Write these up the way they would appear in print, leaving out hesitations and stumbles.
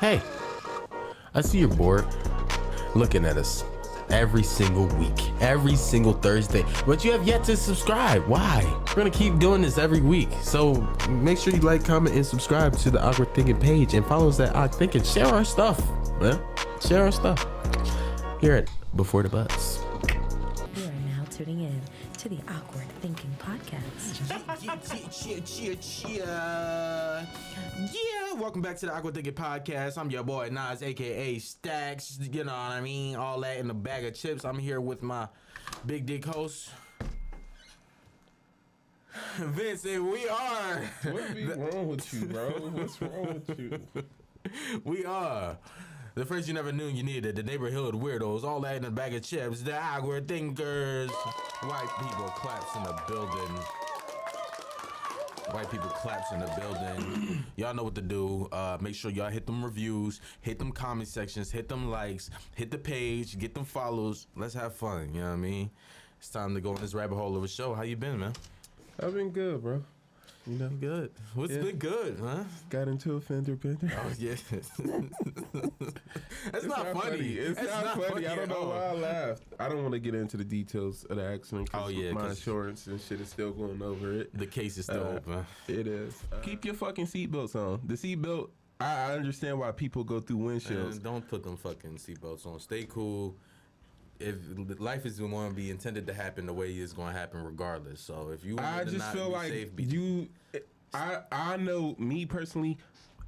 Hey, I see you're bored looking at us every single week, every single Thursday, but you have yet to subscribe. Why? We're gonna keep doing this every week, so make sure you like, comment, and subscribe to the Awkward Thinking page and follow us at Awkward Thinking. Share our stuff, man. Share our stuff. Hear it before the buzz. You are now tuning in to the Awkward Thinking podcast. Yeah, welcome back to the Awkward Thinking podcast. I'm your boy Nas, aka Stacks. You know what I mean? All that in a bag of chips. I'm here with my big dick host, Vince, and we are. What be wrong with you, bro? What's wrong with you? We are the friends you never knew you needed, the neighborhood weirdos, all that in a bag of chips, the Awkward Thinkers. White people claps in the building. White people claps in the building. Y'all know what to do. Make sure y'all hit them reviews, hit them comment sections, hit them likes, hit the page, get them follows. Let's have fun, you know what I mean? It's time to go on this rabbit hole of a show. How you been, man? I've been good, bro. You know, Good. What's been good, huh? got into a fender bender. Oh, yeah. That's not funny. It's That's not funny. I don't at know all. why I laughed. I don't want to get into the details of the accident. Oh, yeah, my 'cause- insurance and shit is still going over it. The case is still open. It is. Keep your fucking seatbelts on. The seatbelt. I understand why people go through windshields. And don't put them fucking seatbelts on. Stay cool. If life is going to be intended to happen the way it's going to happen regardless. So if you want I to just not feel be like safe, be you. I know me personally.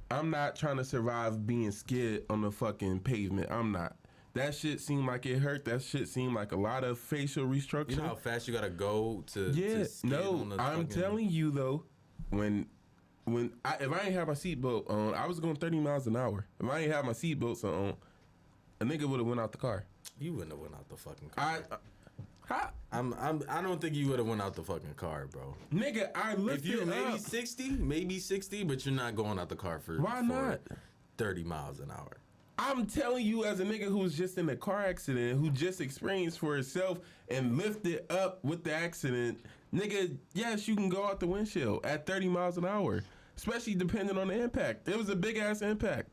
I'm not trying to survive being scared on the fucking pavement. I'm not. That shit seemed like it hurt. That shit seemed like a lot of facial restructuring. You know how fast you got to go to Yeah, skid no, on the I'm fucking- telling you though, if I ain't have my seatbelt on, I was going 30 miles an hour. If I ain't have my seatbelts on, a nigga would have went out the car. You wouldn't have went out the fucking car. I don't think you would have went out the fucking car, bro. Nigga, I lifted If you up. maybe 60, but you're not going out the car for Why not? 30 miles an hour. I'm telling you, as a nigga who's just in a car accident, who just experienced for himself and lifted up with the accident, nigga, yes, you can go out the windshield at 30 miles an hour, especially depending on the impact. It was a big ass impact.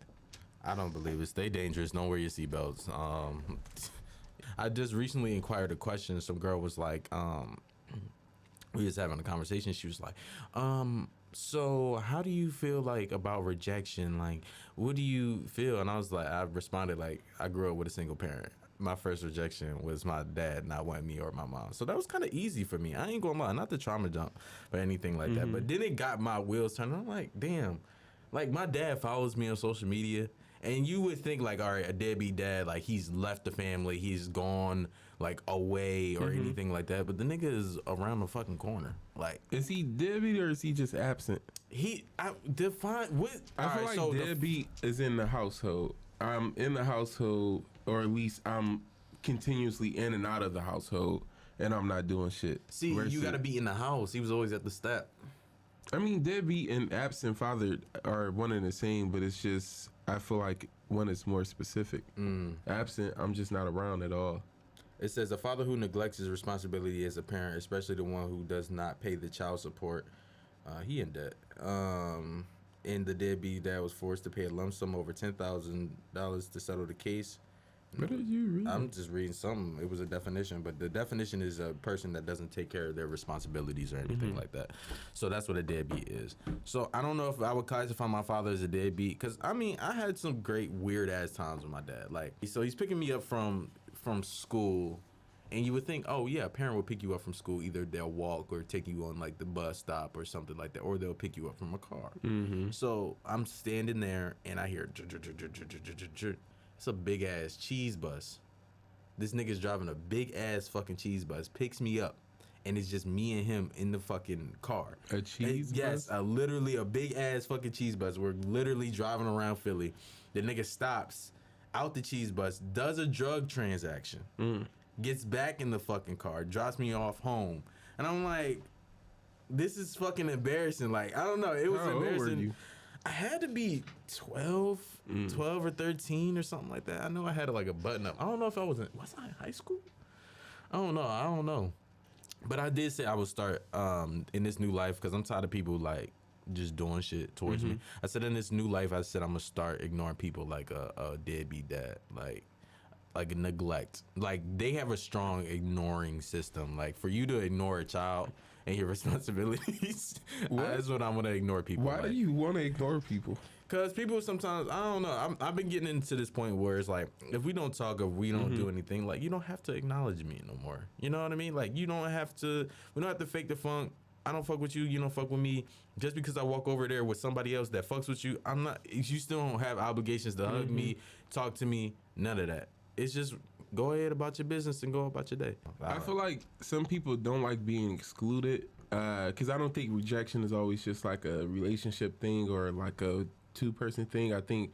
I don't believe it. Stay dangerous. Don't wear your seatbelts. I just recently inquired a question. Some girl was like, we was having a conversation. She was like, so how do you feel like about rejection? Like, what do you feel? And I was like, I responded like, I grew up with a single parent. My first rejection was my dad not wanting me or my mom. So that was kind of easy for me. I ain't gonna lie, not the trauma dump or anything like that. But then it got my wheels turning. I'm like, damn, like my dad follows me on social media. And you would think like, all right, a deadbeat dad, like he's left the family, he's gone like away or anything like that. But the nigga is around the fucking corner. Like, Is he deadbeat or is he just absent? I define what. I feel all like right, deadbeat is in the household. I'm in the household, or at least I'm continuously in and out of the household, and I'm not doing shit. See, you got to be in the house. He was always at the step. I mean, deadbeat and absent father are one and the same, but it's just, I feel like one is more specific. Absent, I'm just not around at all. It says a father who neglects his responsibility as a parent, especially the one who does not pay the child support, he in debt. And the deadbeat dad was forced to pay a lump sum over $10,000 to settle the case. What did you read? I'm just reading something. It was a definition, but the definition is a person that doesn't take care of their responsibilities or anything like that. So that's what a deadbeat is. So I don't know if I would classify my father as a deadbeat, because I mean I had some great weird ass times with my dad. Like, so he's picking me up from school, and you would think, oh yeah, a parent would pick you up from school. Either they'll walk or take you on like the bus stop or something like that, or they'll pick you up from a car. So I'm standing there and I hear. It's a big ass cheese bus. This nigga's driving a big ass fucking cheese bus, picks me up, and it's just me and him in the fucking car. A cheese Yes, bus? literally a big ass fucking cheese bus. We're literally driving around Philly. The nigga stops out the cheese bus, does a drug transaction, gets back in the fucking car, drops me off home. And I'm like, this is fucking embarrassing. Like, I don't know. It was How old were embarrassing. you? I had to be 12 or 13 or something like that. I know I had like a button up. I don't know if was I in high school? I don't know. But I did say I would start in this new life, because I'm tired of people like just doing shit towards me. I said in this new life, I said I'm gonna start ignoring people like a deadbeat dad, like neglect. Like they have a strong ignoring system. Like for you to ignore a child and your responsibilities, that's what I'm gonna ignore people. Why do you want to ignore people? Because people sometimes, I don't know. I've been getting into this point where it's like, if we don't talk or we don't do anything, like you don't have to acknowledge me no more. You know what I mean? Like you don't have to. We don't have to fake the funk. I don't fuck with you. You don't fuck with me. Just because I walk over there with somebody else that fucks with you, I'm not. You still don't have obligations to hug me, talk to me. None of that. It's just go ahead about your business and go about your day. I feel like some people don't like being excluded because I don't think rejection is always just like a relationship thing or like a two-person thing. I think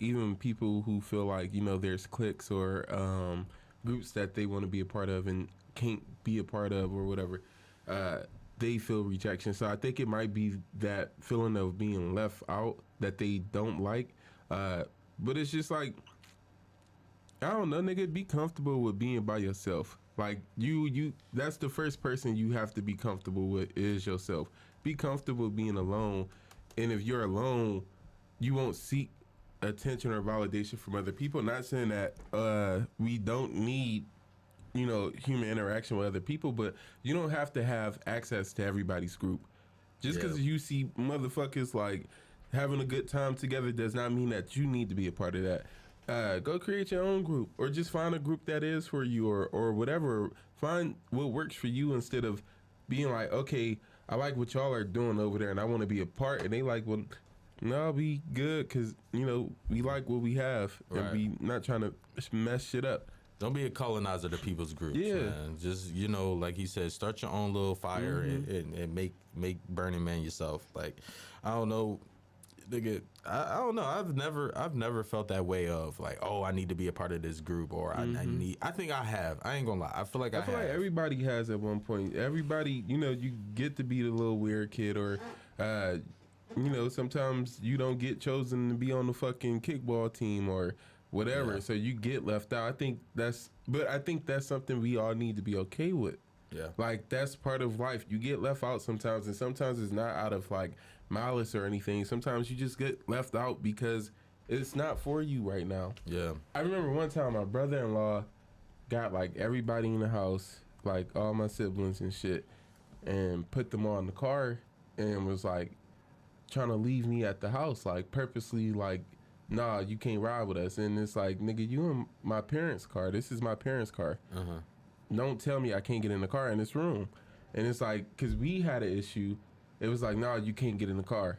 even people who feel like, you know, there's cliques or groups that they want to be a part of and can't be a part of or whatever, they feel rejection. So I think it might be that feeling of being left out that they don't like. But it's just like, I don't know, nigga, be comfortable with being by yourself. Like you that's the first person you have to be comfortable with is yourself. Be comfortable being alone. And if you're alone, you won't seek attention or validation from other people. Not saying that we don't need, you know, human interaction with other people, but you don't have to have access to everybody's group. Just because you see motherfuckers like having a good time together does not mean that you need to be a part of that. Go create your own group, or just find a group that is for you, or whatever. Find what works for you instead of being like, okay, I like what y'all are doing over there and I want to be a part. And they like, well, no, we good because, you know, we like what we have and we not trying to mess shit up. Don't be a colonizer to people's groups, man. Just, you know, like he said, start your own little fire and make Burning Man yourself. Like, I don't know, nigga, I don't know. I've never felt that way of like, oh, I need to be a part of this group, or I need. I think I have. I ain't gonna lie. I feel like like everybody has at one point. Everybody, you know, you get to be the little weird kid, or you know, sometimes you don't get chosen to be on the fucking kickball team or whatever, so you get left out. I think that's something we all need to be okay with. Yeah, like that's part of life. You get left out sometimes, and sometimes it's not out of like malice or anything. Sometimes you just get left out because it's not for you right now. Yeah, I remember one time my brother-in-law got like everybody in the house, like all my siblings and shit, and put them on the car and was like trying to leave me at the house, like purposely, like, nah, you can't ride with us. And it's like, nigga, you in my parents' car. This is my parents' car. Don't tell me I can't get in the car in this room. And it's like, because we had an issue, it was like, nah, you can't get in the car.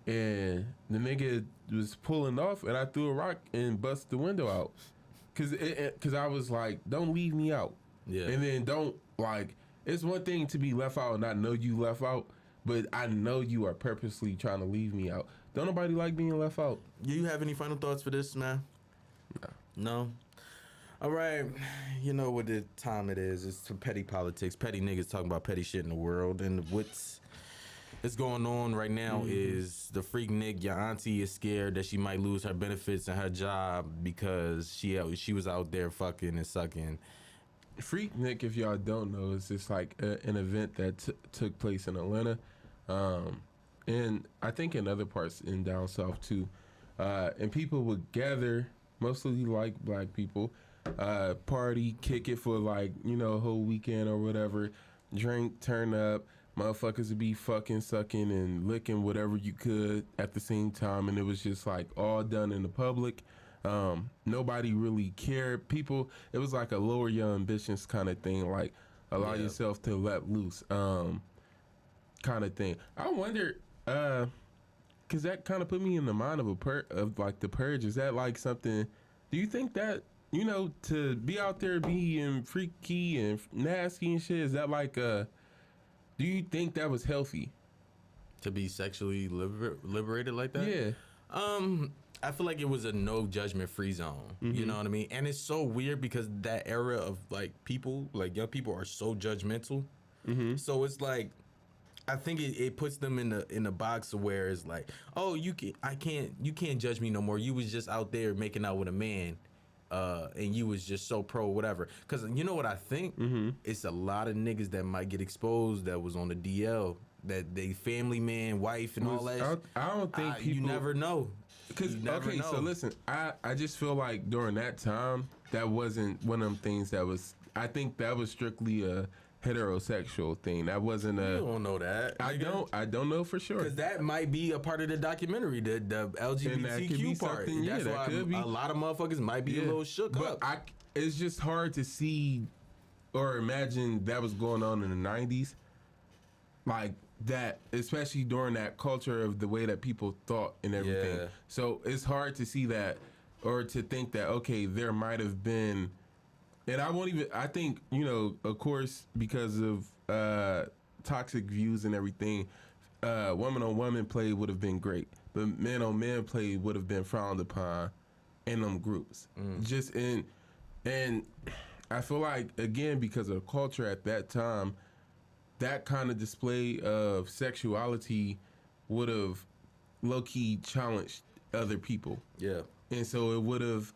And the nigga was pulling off, and I threw a rock and busted the window out. Because I was like, don't leave me out. Yeah. And then don't, like, it's one thing to be left out and not know you left out, but I know you are purposely trying to leave me out. Don't nobody like being left out. Do you have any final thoughts for this, man? No? All right. You know what the time it is. It's petty politics. Petty niggas talking about petty shit in the world. And what's going on right now is the Freak-Nik, your auntie, is scared that she might lose her benefits and her job because she was out there fucking and sucking. Freak-Nik, if y'all don't know, is just like an event that took place in Atlanta. And I think in other parts in down south too. And people would gather, mostly like black people, party, kick it for like, you know, a whole weekend or whatever, drink, turn up, motherfuckers would be fucking, sucking, and licking whatever you could at the same time. And it was just like all done in the public. Nobody really cared. People, it was like a lower your ambitions kind of thing, like allow yourself to let loose kind of thing. I wonder, because that kind of put me in the mind of like the purge. Is that like something, do you think that, you know, to be out there being freaky and nasty and shit, is that like do you think that was healthy? To be sexually liberated like that? Yeah. I feel like it was a no judgment free zone. You know what I mean? And it's so weird because that era of like people, like young people, are so judgmental. So it's like, I think it puts them in the box where it's like, oh, you can't judge me no more. You was just out there making out with a man, and you was just so pro whatever. Because you know what I think? It's a lot of niggas that might get exposed that was on the DL that they family man, wife, and all that. I don't think people. You never know. Because okay, so listen, I just feel like during that time that wasn't one of them things that was. I think that was strictly a heterosexual thing. That wasn't a. You don't know that. I don't know for sure. Because that might be a part of the documentary, the LGBTQ part. Yeah, that's why could be. A lot of motherfuckers might be a little shook up. It's just hard to see or imagine that was going on in the 90s. Like that, especially during that culture of the way that people thought and everything. Yeah. So it's hard to see that or to think that, okay, there might have been, and I think, of course, because of toxic views and everything, woman on woman play would have been great, but man on man play would have been frowned upon in them groups. And I feel like, again, because of culture at that time, that kind of display of sexuality would have low-key challenged other people. Yeah. And so it would have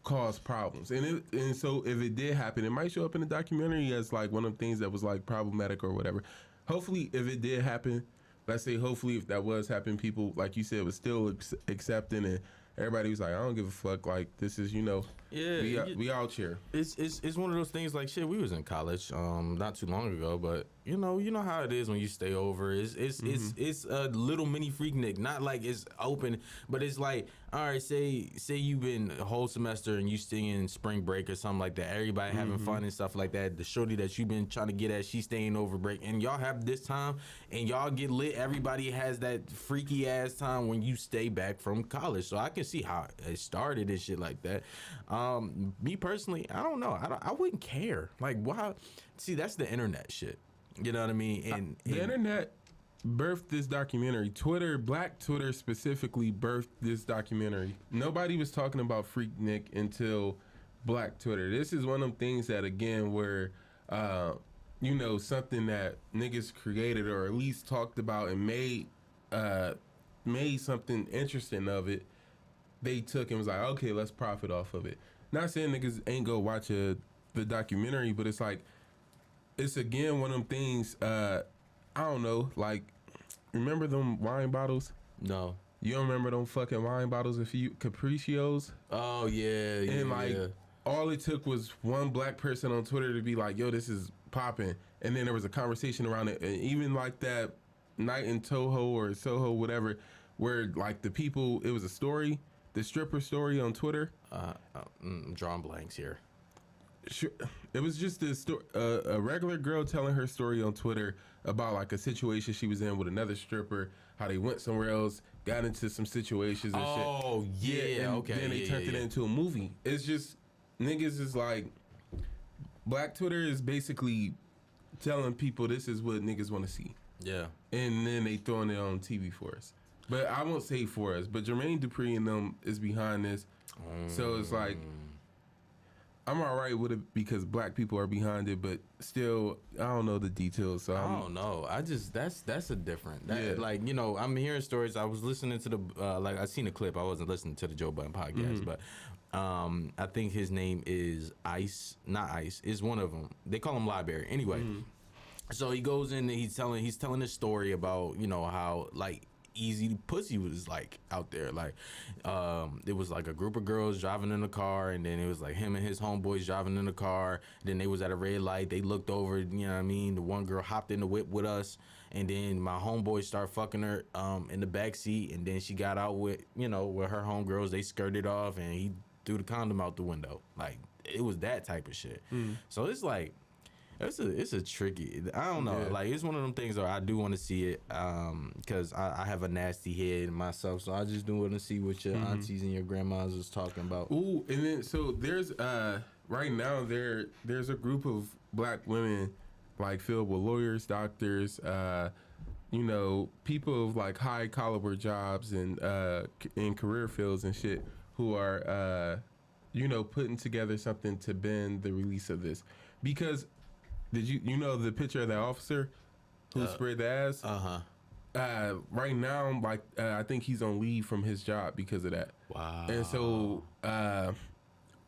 caused problems. And so if it did happen, it might show up in the documentary as like one of the things that was like problematic or whatever. Hopefully, if it did happen, let's say hopefully if that was happening, people, like you said, was still accepting and everybody was like, I don't give a fuck. Like, this is, we out here. It's one of those things like, shit, we was in college not too long ago, but you know how it is when you stay over. It's a little mini Freaknik, not like it's open, but it's like, all right, say you've been a whole semester and you stay in spring break or something like that, everybody having fun and stuff like that, the shorty that you've been trying to get at, she's staying over break, and y'all have this time and y'all get lit. Everybody has that freaky ass time when you stay back from college. So I can see how it started and shit like that. Me personally, I don't know. I wouldn't care. Like, why? See, that's the internet shit. You know what I mean? And the internet birthed this documentary. Black Twitter specifically birthed this documentary. Nobody was talking about Freaknik until Black Twitter. This is one of them things that, again, where, something that niggas created or at least talked about and made something interesting of it. They took and was like, okay, let's profit off of it. Not saying niggas ain't go watch the documentary, but it's like, it's again one of them things, I don't know, like, remember them wine bottles? No. You don't remember them fucking wine bottles, Capricios? Oh, yeah. And all it took was one black person on Twitter to be like, yo, this is popping. And then there was a conversation around it. And even like that night in Toho or Soho, whatever, where like the people, it was a story, the stripper story on Twitter. I'm drawing blanks here. Sure. It was just a regular girl telling her story on Twitter about like a situation she was in with another stripper, how they went somewhere else, got into some situations and shit. Oh, yeah, okay. Then they turned it into a movie. It's just, niggas is like, Black Twitter is basically telling people this is what niggas want to see. Yeah. And then they throwing it on TV for us. But I won't say for us, but Jermaine Dupri and them is behind this. So it's like, I'm all right with it because black people are behind it, but still, I don't know the details. So I don't know. That's a different. Like, I'm hearing stories. I was listening to I seen a clip. I wasn't listening to the Joe Budden podcast, but I think his name is Ice. Not Ice. Is one of them. They call him Library. Anyway, so he goes in and he's telling this story about how like easy pussy was like out there. Like it was like a group of girls driving in a car, and then it was like him and his homeboys driving in the car. Then they was at a red light. They looked over, you know what I mean? The one girl hopped in the whip with us, and then my homeboy started fucking her in the back seat, and then she got out with with her homegirls. They skirted off, and he threw the condom out the window. Like, it was that type of shit. So it's like, it's a tricky. I don't know. Yeah. Like, it's one of them things where I do want to see it because I have a nasty head myself. So I just do want to see what your aunties and your grandmas was talking about. Ooh, and then so there's right now there's a group of black women like filled with lawyers, doctors, people of like high caliber jobs and in career fields and shit who are putting together something to bend the release of this because. Did you know the picture of that officer who sprayed the ass? Right now, like I think he's on leave from his job because of that. Wow. And so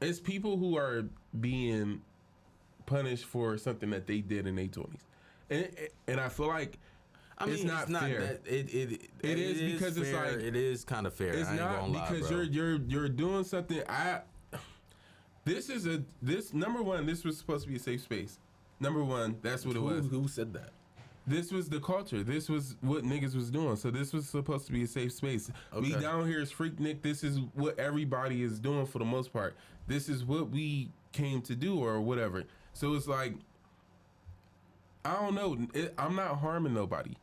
it's people who are being punished for something that they did in their 20s, and I feel like I mean, it's not fair. that it is because fair. it's like it is kind of fair. It's I ain't not gonna lie, because bro. you're doing something. This number one. This was supposed to be a safe space. Number one, that's what it was. Who said that? This was the culture. This was what niggas was doing. So this was supposed to be a safe space. We down here is Freaknik. This is what everybody is doing for the most part. This is what we came to do or whatever. So it's like, I don't know. I'm not harming nobody.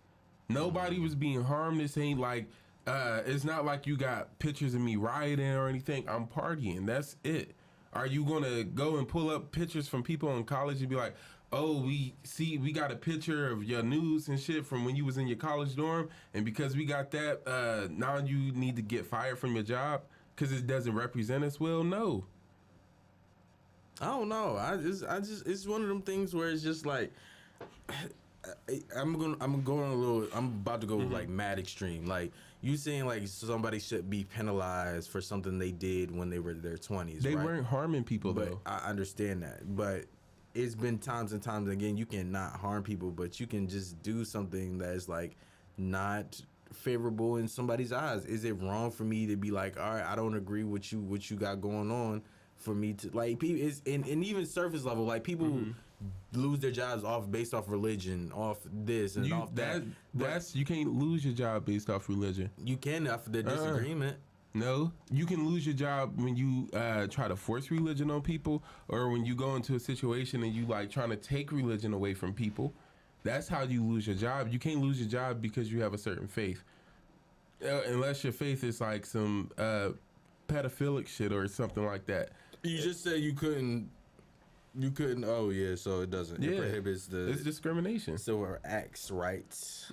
Nobody was being harmed. This ain't like, it's not like you got pictures of me rioting or anything. I'm partying. That's it. Are you going to go and pull up pictures from people in college and be like, oh, we got a picture of your news and shit from when you was in your college dorm, and because we got that, now you need to get fired from your job because it doesn't represent us? Well, no. I don't know. I just it's one of them things where it's just like I'm about to go like mad extreme. Like you saying like somebody should be penalized for something they did when they were in their 20s. They right? weren't harming people but though. I understand that, but it's been times and times again. You cannot harm people, but you can just do something that is like not favorable in somebody's eyes. Is it wrong for me to be like, all right, I don't agree with what you got going on? For me to like, people is and even surface level, like people lose their jobs based off religion, off this and off that. That's you can't lose your job based off religion. You can after the disagreement. No, you can lose your job when you try to force religion on people, or when you go into a situation and you like trying to take religion away from people. That's how you lose your job. You can't lose your job because you have a certain faith, unless your faith is like some pedophilic shit or something like that. You just said you couldn't. Oh yeah, so it doesn't. Yeah, it prohibits it's discrimination. So our acts rights.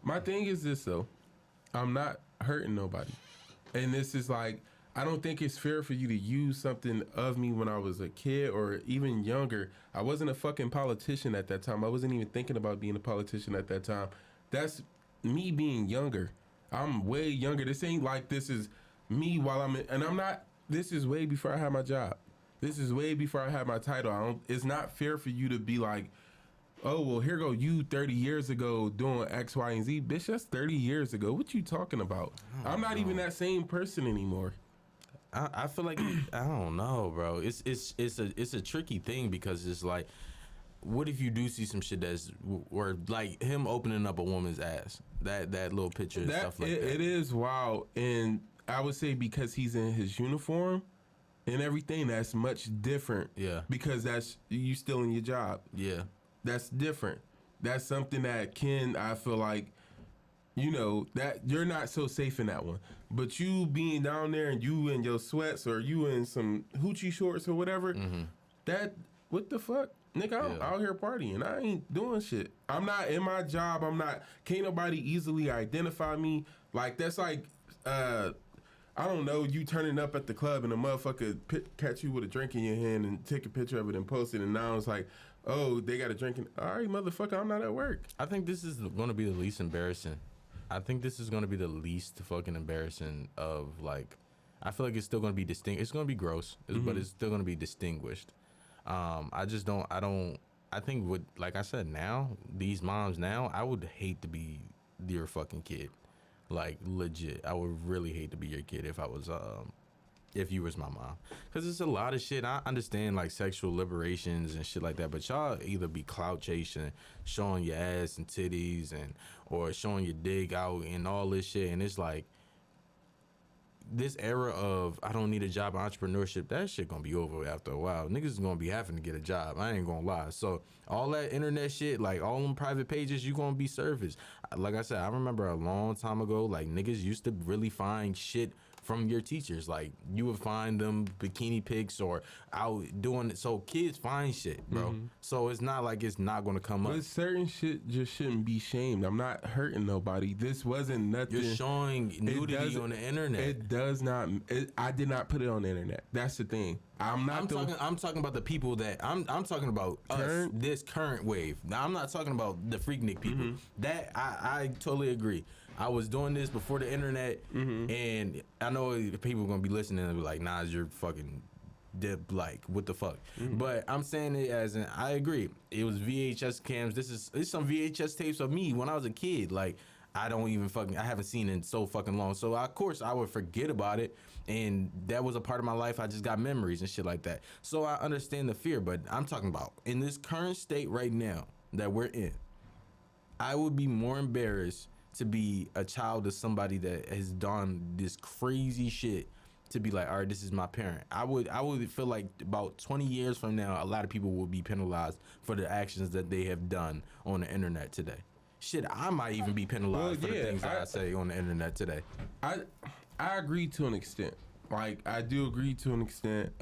My thing is this though, I'm not hurting nobody, and this is like, I don't think it's fair for you to use something of me when I was a kid or even younger. I wasn't a fucking politician at that time. I wasn't even thinking about being a politician at that time. That's me being younger. I'm way younger. This ain't like this is me while and I'm not. This is way before I had my job. This is way before I had my title. It's not fair for you to be like, oh, well, here go you 30 years ago doing X, Y, and Z. Bitch, that's 30 years ago. What you talking about? I'm not even that same person anymore. I feel like I don't know, bro. It's a tricky thing because it's like, what if you do see some shit that's or like him opening up a woman's ass, that little picture and stuff like that. It is wild, and I would say because he's in his uniform and everything, that's much different. Yeah, because that's you still in your job. Yeah, that's different. That's something that I feel like, you know, that you're not so safe in that one. But you being down there and you in your sweats or you in some hoochie shorts or whatever, that, what the fuck? Nigga, I'm out here partying. I ain't doing shit. I'm not in my job. Can't nobody easily identify me. Like, that's like, I don't know, you turning up at the club and a motherfucker catch you with a drink in your hand and take a picture of it and post it, and now it's like, oh, they got a drink. All right, motherfucker, I'm not at work. I think this is going to be the least embarrassing. I think this is going to be the least fucking embarrassing of, like, I feel like it's still going to be distinct. It's going to be gross, but it's still going to be distinguished. I think with, like I said, now, these moms now, I would hate to be your fucking kid. Like, legit. I would really hate to be your kid if I was, if you was my mom. Because it's a lot of shit. I understand, like, sexual liberations and shit like that, but y'all either be clout chasing, showing your ass and titties, or showing your dick out and all this shit, and it's like, this era of I don't need a job, entrepreneurship, that shit gonna be over after a while. Niggas is gonna be having to get a job. I ain't gonna lie. So all that internet shit, like all them private pages, you gonna be surfaced. Like I said, I remember a long time ago, like niggas used to really find shit from your teachers. Like you would find them bikini pics or out doing it. So kids find shit, bro. So it's not like it's not gonna come up. But certain shit just shouldn't be shamed. I'm not hurting nobody. This wasn't nothing. You're showing nudity on the internet. It does not. I did not put it on the internet. That's the thing. I'm talking about the people that I'm talking about us, this current wave. Now I'm not talking about the Freaknik people. That I totally agree. I was doing this before the internet, and I know people are gonna be listening and be like, "Nah, you're fucking dip, like, what the fuck? But I'm saying it as in, I agree. It was VHS cams. It's some VHS tapes of me when I was a kid. Like, I haven't seen it in so fucking long. So, of course, I would forget about it. And that was a part of my life. I just got memories and shit like that. So, I understand the fear. But I'm talking about in this current state right now that we're in, I would be more embarrassed to be a child of somebody that has done this crazy shit to be like, all right, this is my parent. I would feel like about 20 years from now, a lot of people will be penalized for the actions that they have done on the internet today. Shit, I might even be penalized for the things that I say on the internet today. I agree to an extent. Like, I do agree to an extent.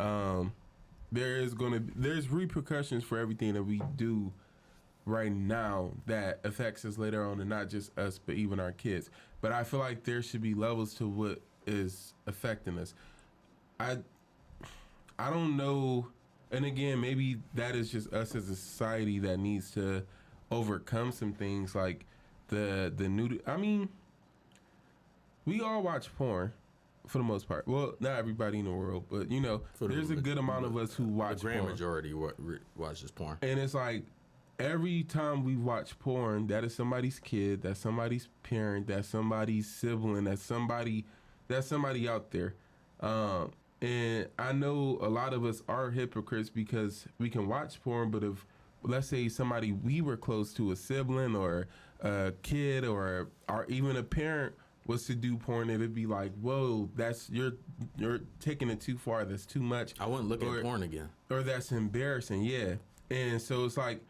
There's repercussions for everything that we do right now that affects us later on, and not just us, but even our kids. But I feel like there should be levels to what is affecting us. I don't know, and again, maybe that is just us as a society that needs to overcome some things like the nudity. I mean, we all watch porn for the most part. Well, not everybody in the world, but there's a good amount of us who watch the grand porn. majority watches porn. And it's like, every time we watch porn, that is somebody's kid, that's somebody's parent, that's somebody's sibling, that's somebody out there. And I know a lot of us are hypocrites because we can watch porn, but if, let's say, somebody we were close to, a sibling or a kid or even a parent, was to do porn, it'd be like, whoa, you're taking it too far. That's too much. I wouldn't look at porn again. Or that's embarrassing, yeah. And so it's like,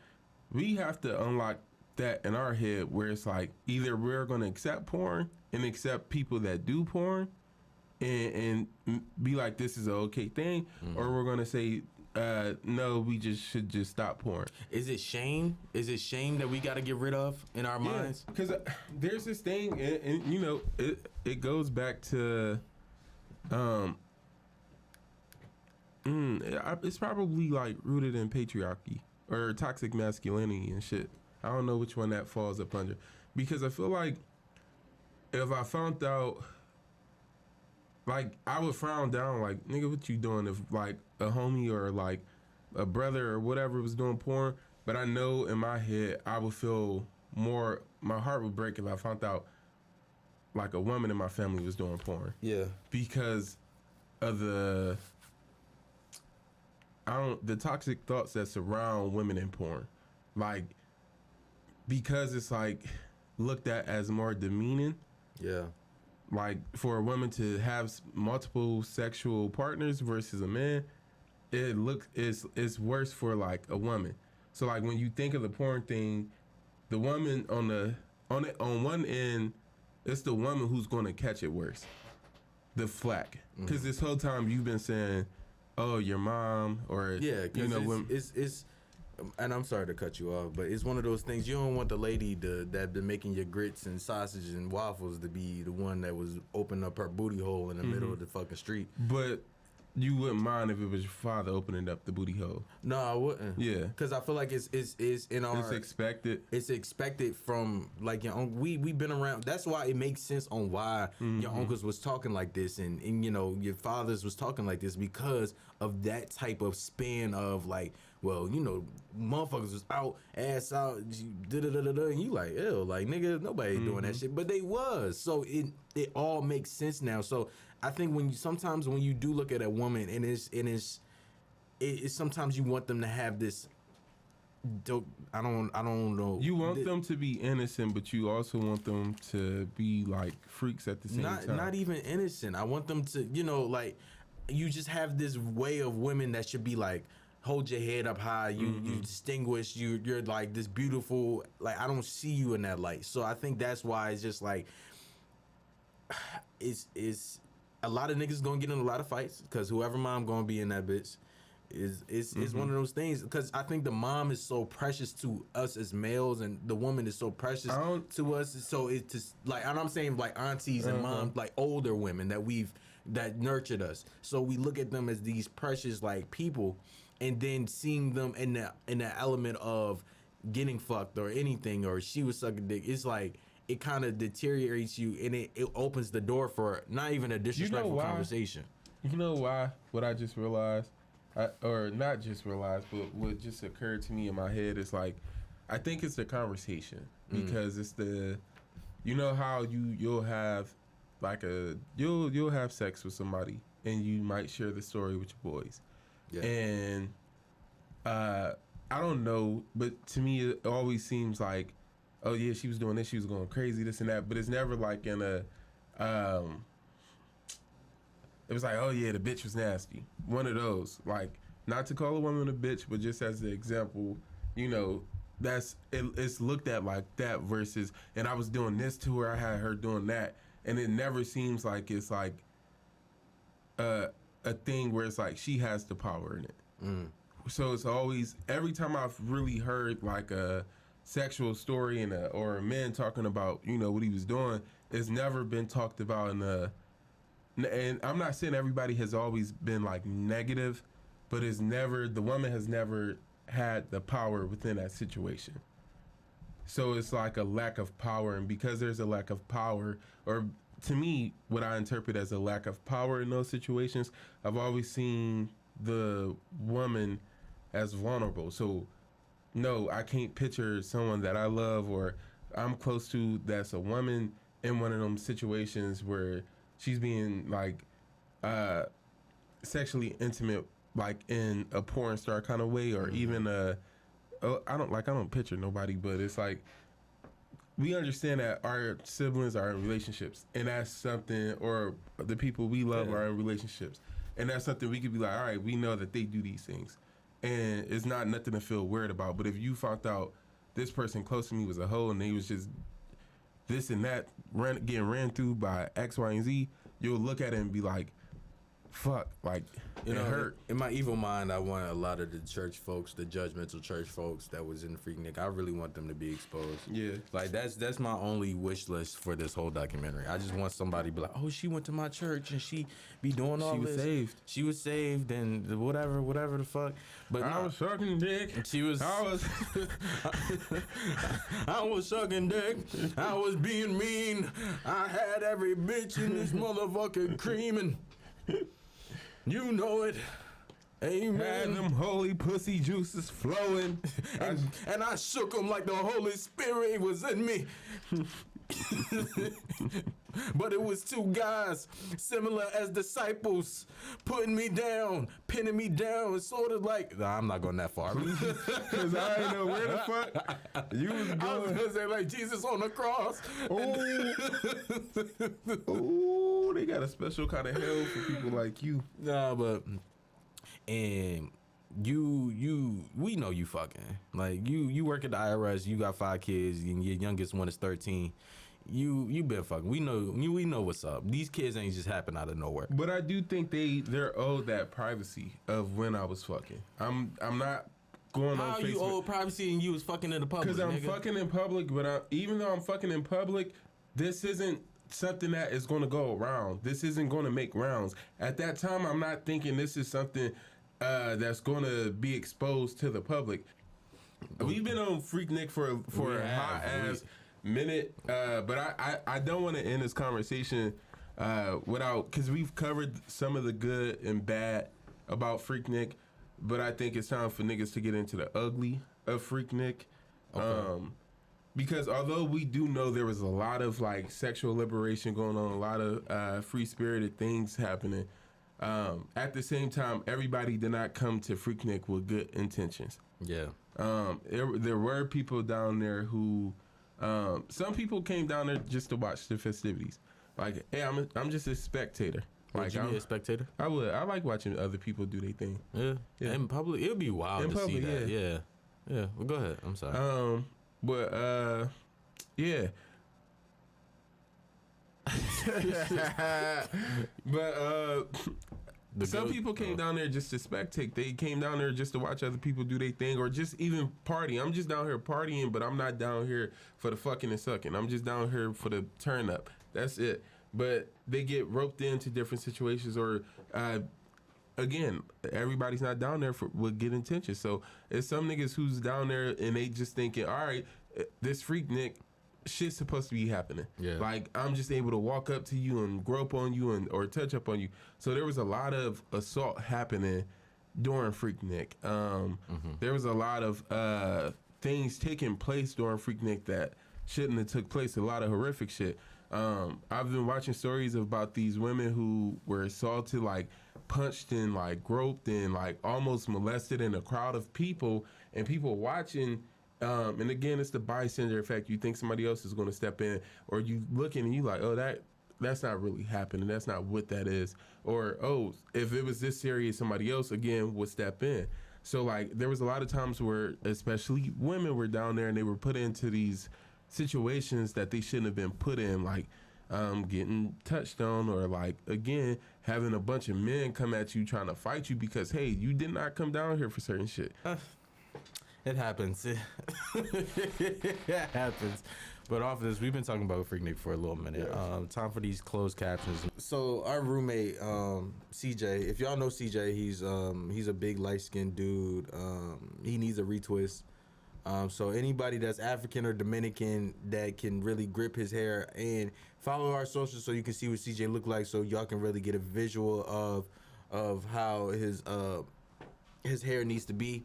we have to unlock that in our head where it's like, either we're going to accept porn and accept people that do porn and be like, this is an okay thing, or we're going to say, no, we should just stop porn. Is it shame? Is it shame that we got to get rid of in our minds? Because there's this thing, and it goes back to, it's probably like rooted in patriarchy or toxic masculinity and shit. I don't know which one that falls up under, because I feel like if I found out, like, I would frown down, like, nigga, what you doing? If, like, a homie or, like, a brother or whatever was doing porn, but I know in my head I would feel more, my heart would break if I found out, like, a woman in my family was doing porn. Yeah. Because of the toxic thoughts that surround women in porn. Like, because it's, like, looked at as more demeaning. Yeah. Like, for a woman to have multiple sexual partners versus a man, it's worse for, like, a woman. So, like, when you think of the porn thing, the woman on one end, it's the woman who's going to catch it worse, the flack. Because this whole time you've been saying, oh, your mom, or it's and I'm sorry to cut you off, but it's one of those things. You don't want the lady that been making your grits and sausages and waffles to be the one that was opening up her booty hole in the middle of the fucking street. But you wouldn't mind if it was your father opening up the booty hole. No, I wouldn't. Yeah, because I feel like it's in our. It's expected. It's expected from, like, your uncle. We've been around. That's why it makes sense on why your uncles was talking like this, and your fathers was talking like this, because of that type of span of, like, well, motherfuckers was out, ass out, and you like, ew, like, nigga, nobody doing that shit, but they was. So it all makes sense now. So I think sometimes when you do look at a woman, and it's sometimes you want them to have this. I don't know. You want them to be innocent, but you also want them to be like freaks at the same time. Not even innocent. I want them to, like, you just have this way of women that should be like, hold your head up high. You distinguish. You're like this beautiful. Like, I don't see you in that light. So I think that's why it's just like, it's a lot of niggas gonna get in a lot of fights, because whoever mom gonna be in that bitch is one of those things. Because I think the mom is so precious to us as males, and the woman is so precious to us. So it's just like, and I'm saying, like, aunties and moms, like older women that nurtured us. So we look at them as these precious, like, people, and then seeing them in the element of getting fucked or anything, or she was sucking dick, it's like, it kind of deteriorates you, and it opens the door for not even a disrespectful conversation. You know why? What I just realized, or not just realized, but what just occurred to me in my head is like, I think it's the conversation because it's the, you know how you'll have like you'll have sex with somebody and you might share the story with your boys, and I don't know, but to me it always seems like, oh yeah, she was doing this, she was going crazy, this and that, but it's never like in a it was like, oh yeah, the bitch was nasty. One of those. Like, not to call a woman a bitch, but just as an example, you know, it's looked at like that versus, and I was doing this to her, I had her doing that. And it never seems like it's like a thing where it's like she has the power in it. So it's always, every time I've really heard like a sexual story or a man talking about, you know, what he was doing, it's never been talked about in a, and I'm not saying everybody has always been like negative, but the woman has never had the power within that situation. So it's like a lack of power, and because there's a lack of power, or to me, what I interpret as a lack of power in those situations, I've always seen the woman as vulnerable. So no, I can't picture someone that I love or I'm close to that's a woman in one of them situations where she's being like sexually intimate, like in a porn star kind of way, or even I don't picture nobody, but it's like we understand that our siblings are in relationships, and that's something, or the people we love are in relationships, and that's something we could be like, all right, we know that they do these things, and it's not nothing to feel weird about. But if you found out this person close to me was a hoe and they was just this and that, getting ran through by X, Y, and Z, you'll look at it and be like, fuck, like, you know, hurt. In my evil mind, I want a lot of the church folks, the judgmental church folks that was in Freaknik, I really want them to be exposed. Yeah. Like, that's my only wish list for this whole documentary. I just want somebody to be like, oh, she went to my church and she be doing all this. She was saved. She was saved and whatever the fuck. But I was sucking dick. She was. I was sucking dick. I was being mean. I had every bitch in this motherfucking creaming. You know it. Amen. Had them holy pussy juices flowing. and I shook them like the Holy Spirit was in me. But it was two guys, similar as disciples, putting me down, pinning me down. It's sort of like, nah, I'm not going that far. Because I didn't know where the fuck you was going. I was going to say, like, Jesus on the cross. Oh, they got a special kind of hell for people like you. Nah, but, and we know you fucking. Like, you work at the IRS, you got 5 kids, and your youngest one is 13. You been fucking. We know what's up. These kids ain't just happen out of nowhere. But I do think they're owed that privacy of when I was fucking. I'm not going How on Facebook. you owe privacy and you was fucking in the public? Because I'm fucking in public, but even though I'm fucking in public, this isn't something that is going to go around. This isn't going to make rounds. At that time, I'm not thinking this is something that's going to be exposed to the public. We've been on Freaknik for a hot ass minute, but I don't want to end this conversation without, because we've covered some of the good and bad about Freaknik, but I think it's time for niggas to get into the ugly of Freaknik. Okay. Because although we do know there was a lot of like sexual liberation going on, a lot of free spirited things happening, at the same time, everybody did not come to Freaknik with good intentions. Yeah. There were people down there who, some people came down there just to watch the festivities. Like, hey, I'm just a spectator. Like, you be a spectator? I would. I like watching other people do their thing. Yeah. In public, it'll be wild to see that. Yeah. Well, go ahead. I'm sorry. But yeah. But some people came down there just to spectate. They came down there just to watch other people do their thing, or just even party. I'm just down here partying, but I'm not down here for the fucking and sucking. I'm just down here for the turn up. That's it. But they get roped into different situations, or again, everybody's not down there with good intentions. So it's some niggas who's down there and they just thinking, all right, this Freaknik shit's supposed to be happening. Yeah. Like, I'm just able to walk up to you and grope on you or touch up on you. So there was a lot of assault happening during Freaknik. There was a lot of things taking place during Freaknik that shouldn't have took place. A lot of horrific shit. I've been watching stories about these women who were assaulted, like punched and like groped and like almost molested in a crowd of people, and people watching. And again, it's the bystander effect. You think somebody else is going to step in, or you looking and you like, oh, that's not really happening. That's not what that is. Or, oh, if it was this serious, somebody else again would step in. So like, there was a lot of times where, especially women, were down there and they were put into these situations that they shouldn't have been put in, like getting touched on, or like, again, having a bunch of men come at you trying to fight you because, hey, you did not come down here for certain shit. It happens. It happens. But off of this, we've been talking about Freaknik for a little minute. Time for these closed captions. So our roommate, CJ, if y'all know CJ, he's a big light-skinned dude. He needs a retwist. So anybody that's African or Dominican that can really grip his hair, and follow our socials so you can see what CJ look like, so y'all can really get a visual of how his hair needs to be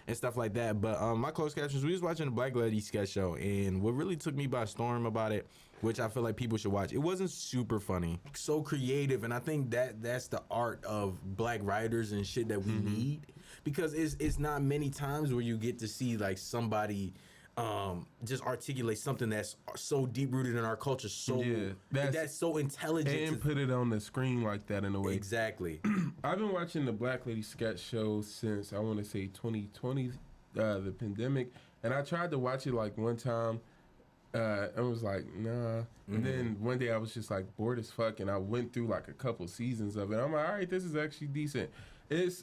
and stuff like that. But my closed captions, we was watching the Black Lady sketch show, and what really took me by storm about it, which I feel like people should watch, it wasn't super funny, so creative, and I think that's the art of black writers and shit that we need, because it's not many times where you get to see like somebody just articulate something that's so deep rooted in our culture, so that's so intelligent, and put it on the screen like that in a way. Exactly. I've been watching the Black Lady sketch show since, I want to say, 2020, the pandemic, and I tried to watch it like one time. I was like, nah. And then one day I was just like bored as fuck, and I went through like a couple seasons of it. I'm like, all right, this is actually decent. It's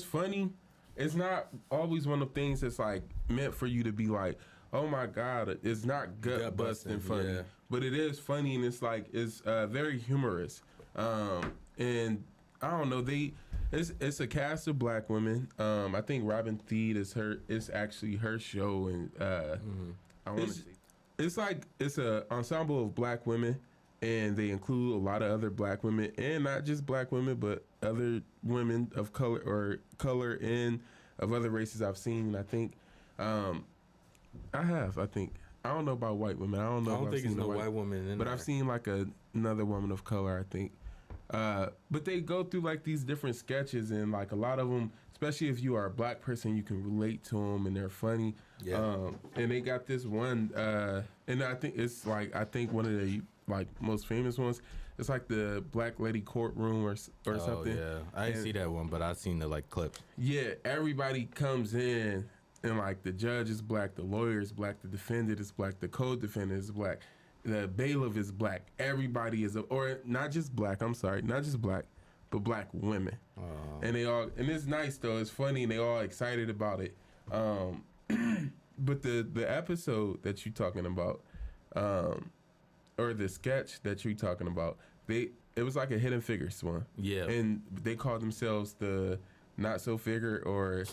funny. It's not always one of the things that's like meant for you to be like, oh my God, it's not gut busting funny, but it is funny, and it's like, it's very humorous. And I don't know, it's a cast of black women. I think Robin Thede is actually her show, and I want to say it's a ensemble of black women, and they include a lot of other black women, and not just black women, but other women of color or color and of other races I've seen. I think I don't know about white women. I don't think there's no white woman in but there. I've seen like another woman of color, I think. But they go through like these different sketches, and like a lot of them, especially if you are a black person, you can relate to them, and they're funny. And they got this one, and I think it's like, I think one of the like most famous ones. It's like the Black Lady Courtroom or something. Yeah, I didn't see that one, but I've seen the like clip. Yeah, everybody comes in, and like the judge is black, the lawyer is black, the defendant is black, the co-defendant is black, the bailiff is black. Everybody is, or not just black. I'm sorry, not just black, but black women. And they all, and it's nice though. It's funny, and they all excited about it. But the episode that you're talking about, or the sketch that you're talking about, it was like a Hidden Figures one. Yeah. And they called themselves the Not So Figure, or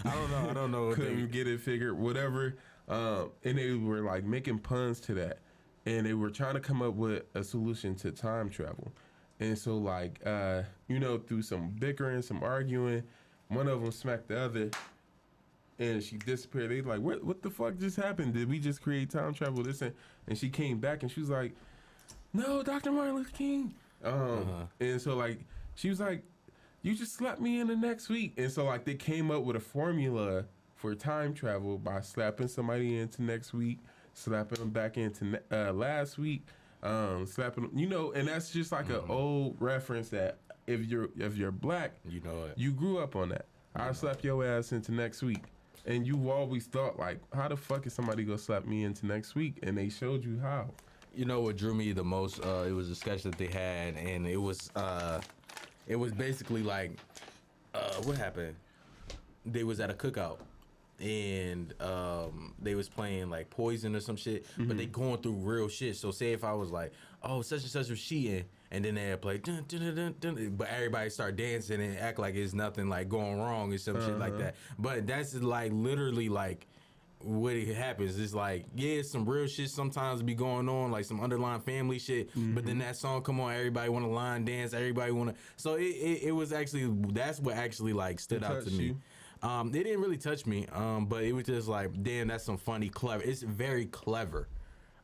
I don't know. Couldn't get it figured, whatever. And they were like making puns to that, and they were trying to come up with a solution to time travel. And so like, through some bickering, some arguing, one of them smacked the other, and she disappeared. They like, what the fuck just happened? Did we just create time travel? And she came back, and she was like, no, Dr. Martin Luther King. And so like, she was like, you just slapped me in the next week. And so like, they came up with a formula for time travel by slapping somebody into next week, slapping them back into last week, slapping them, and that's just like an old reference that if you're black, you grew up on that. I'll slap your ass into next week. And you always thought, like, how the fuck is somebody gonna slap me into next week? And they showed you how. You know what drew me the most? It was a sketch that they had, and it was basically like, what happened? They was at a cookout, and they was playing like Poison or some shit, but they going through real shit. So say if I was like, oh, such and such was cheating, and then they'd play, dun, dun, dun, dun, dun, but everybody start dancing and act like it's nothing like going wrong or some shit like that. But that's like literally like what it happens is like, yeah, some real shit sometimes be going on, like some underlying family shit. But then that song come on, everybody want to line dance, everybody want to. So it was actually, that's what actually like stood out to me. You? It didn't really touch me, but it was just like, damn, that's some funny, clever. It's very clever.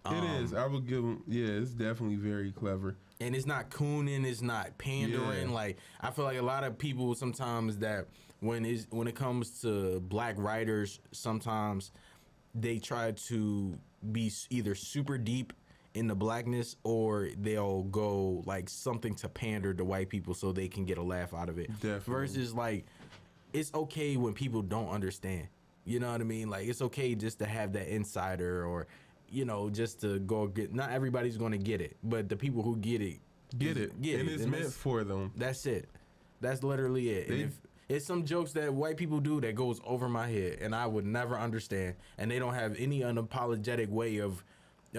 It is. I would give them. Yeah, it's definitely very clever. And it's not cooning, it's not pandering. Yeah. Like, I feel like a lot of people sometimes that when it comes to black writers, sometimes they try to be either super deep in the blackness, or they'll go like something to pander to white people so they can get a laugh out of it. Definitely. Versus like, it's okay when people don't understand. You know what I mean? Like, it's okay just to have that insider, or just to go get. Not everybody's going to get it, but the people who get it, Get it. And it's meant for them. That's it. That's literally it. And if it's some jokes that white people do that goes over my head, and I would never understand, and they don't have any unapologetic way of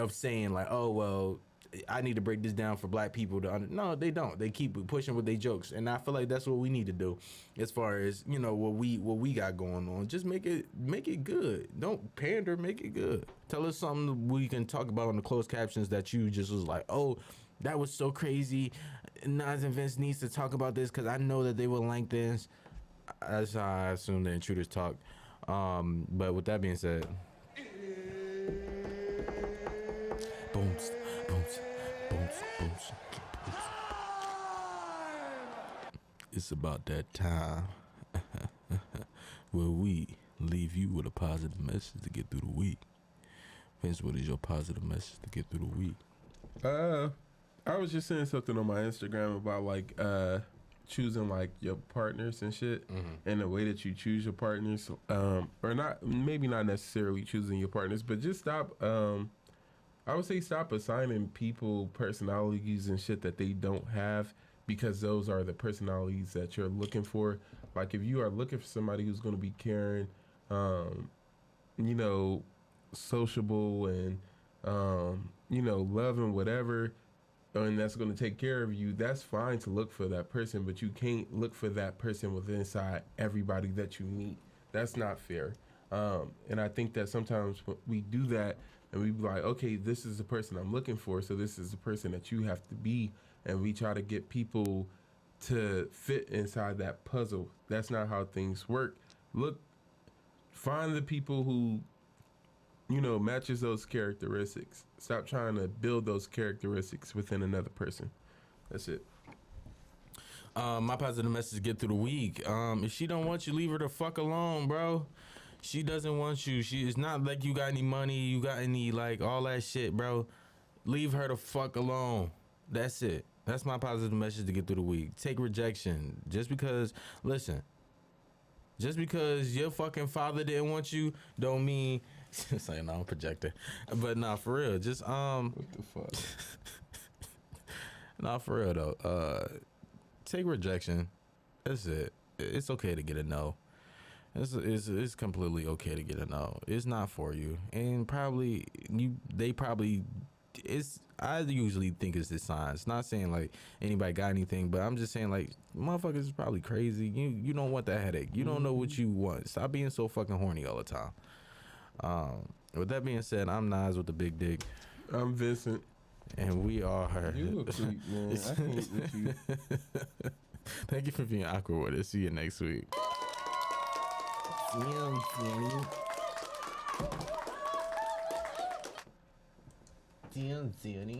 saying like, oh well, I need to break this down for black people to no, they don't. They keep pushing with their jokes, and I feel like that's what we need to do, as far as what we got going on. Just make it good. Don't pander. Make it good. Tell us something we can talk about on the closed captions that you just was like, oh, that was so crazy. Nas and Vince needs to talk about this because I know that they will like this. That's how I assume the intruders talk. But with that being said, booms, booms, booms, booms. It's about that time where we leave you with a positive message to get through the week. Vince, what is your positive message to get through the week? I was just saying something on my Instagram about like choosing like your partners and shit, and the way that you choose your partners, or not, maybe not necessarily choosing your partners, but just stop. I would say stop assigning people personalities and shit that they don't have, because those are the personalities that you're looking for. Like if you are looking for somebody who's going to be caring, sociable and loving, whatever, and that's going to take care of you, that's fine to look for that person, but you can't look for that person within inside everybody that you meet. That's not fair. And I think that sometimes we do that, and we be like, okay, this is the person I'm looking for, so this is the person that you have to be, and we try to get people to fit inside that puzzle. That's not how things work. Find the people who matches those characteristics. Stop trying to build those characteristics within another person. That's it. My positive message, get through the week. If she don't want you, leave her the fuck alone, bro. She doesn't want you. It's not like you got any money, you got any like all that shit, bro. Leave her the fuck alone. That's it. That's my positive message to get through the week. Take rejection. Just because your fucking father didn't want you, don't mean. Saying no, I'm projecting, but nah, for real. Just What the fuck? nah, for real though. Take rejection. That's it. It's okay to get a no. It's completely okay to get a no. It's not for you, and probably I usually think it's the signs. Not saying like anybody got anything, but I'm just saying like motherfuckers is probably crazy. You don't want that headache. You don't know what you want. Stop being so fucking horny all the time. With that being said, I'm Nas with the big dick. I'm Vincent. And we are. You a creep, man. I can't with you. Thank you for being awkward with us. See you next week. Damn,